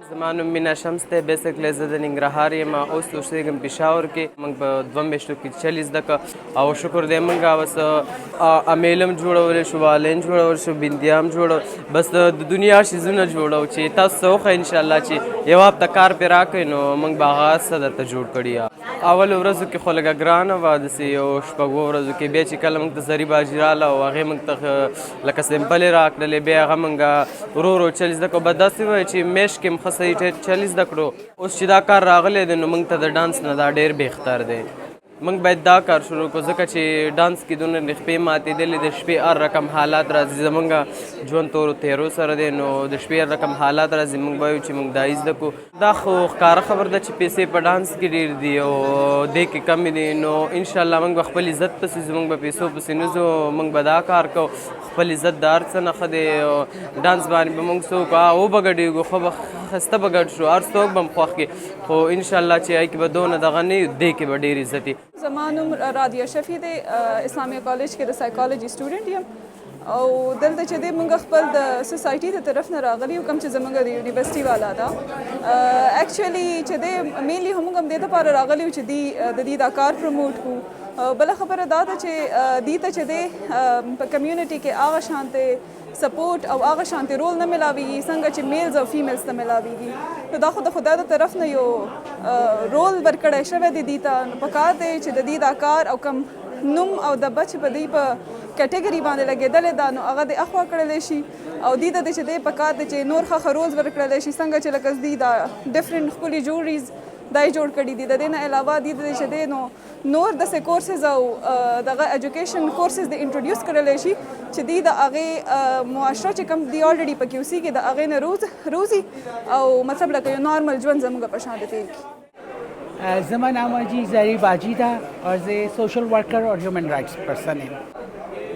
زما نوم مینا شمس دی. بیسیکلی زه د ننګرهار یم، اوس اوسېږم پېښور کې. موږ په 2 میاشتو کې چلی زده کړه او شکر دی موږ اوس امیلم جوړولی شو، والین جوړول شو، بندیام جوړو، بس د دنیا شیزونه جوړو چې تاسو څه وښه انشاءالله چې یو هفته کار پرې راکړئ نو موږ به هغه څه درته جوړ کړي. اول ورځو کې خو لږه ګرانه وه، داسې یو 6 ورځو کې. بیا چې کله موږ ته زري باجي راغله او هغې موږ ته لکه سمپلې راکړلې، بیا هغه موږ ورو ورو چل زده کړو. به داسې وایي چې میاشت کې م ښه صحیح چل زده کړو. اوس چې دا کار راغلی دی نو موږ ته د ډانس نه دا ډېر بهتر دی. موږ باید دا کار شروع کړو ځکه چې ډانس کې دونه شپې ماتېدلې، د شپې هر رقم حالات راځي. زموږ ژوند تورو تیرو سره دی نو د شپې هر رقم حالات راځي. موږ وایو چې موږ دا یې زده کړو. دا خو ښکاره خبره ده چې پیسې په ډانس کې ډېر دي او دې کې کمې دي، نو انشاءالله موږ به خپل عزت پسې ځو، موږ به پیسو پسې نه ځو. موږ به دا کار کوو، خپل عزت د هر څه نه ښه دی. ډانس باندې به موږ څه وکړو، وبه ګډېږو، ښه به ښایسته به ګډ شو، هر څوک به م خوښ کړي. خو انشاءالله چې هغې کې به دونه دغه نه وي، دې کې به ډېر عزت وي. زما نوم رادیه شفیع دی، اسلامیه کالج کې د سایکالوجي سټوډنټ یم او دلته چې دی موږ خپل د سوسایټي د طرف نه راغلي یو، کوم چې زموږ د یونیورسټي والا ده. اکچولی چې دی مینلی هم موږ هم دې دپاره راغلي یو چې د دې دا کار پروموټ کړو. بله خبره دا ده چې دې ته چې دی په کمیونټي کې هغه شانتې سپورټ او هغه شانتې رول نه میلاویږي څنګه چې میلز او فیمیلز ته میلاویږي. نو دا خو د خدای د طرف نه یو رول ورکړی شوی دی دې ته. پکار دی چې د دې دا کار او کم نوم او د بچ په دې په کټګري باندې لګېدلې ده نو هغه د اخوا کړلی شي او دې ته چې دی پکار دی چې نور ښه رولز ورکړلی شي څنګه چې لکه دې دا ډفرنټ ښکلي جوړریز دا یې جوړ کړي دي. د دې نه علاوه دې ته چې دی نو نور داسې کورسز او دغه ایجوکیشن کورسز د انټروډیوس کړلی شي چې دې د هغې معاشره چې کوم دی الریډي پکې اوسېږي د هغې نه روزي او مطلب لکه یو نارمل ژوند زموږ په شان تېر کړي. زما نام جی زری باجی ده اور زه سوشل ورکر اور هیومن رائټس پرسن یم.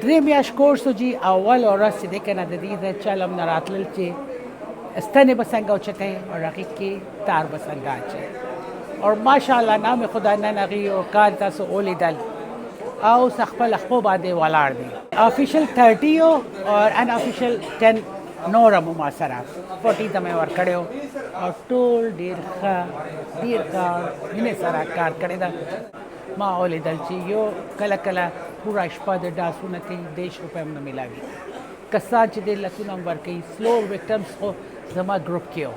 درې میاشت کورس جی اول ورځ چې دی که نه د دې د چلم نه راتلل چې ستنې به څنګه اوچتئ اور هغې کې تار به څنګه اچئ اور ماشاءالله نام خدا نن هغې یو کار تاسو ولیدل او خپل خپو باندې ولاړ دی. افیشل 30 اور ان افیشل 10 نور مو ما سره 40 ته مې ورکړی او ټول ډېر ښه ډېر کار مینې سره کار کړی ده. ما ولیدل چې یو کله کله پوره شپه د ډاسونه کوي 10 روپۍ هم نه میلاوي. کسان چې د لسونه هم ورکوي. سلو وکټمس خو زما ګروپ کې و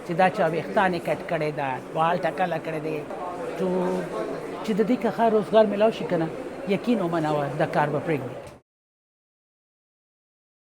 چې دا چا ویښتان یې کټ کړی ده، بال ټکله کړی دی، چې د دې که ښه روزګار میلاو شي که نه یقین ومنوه دا کار به پرېږدي.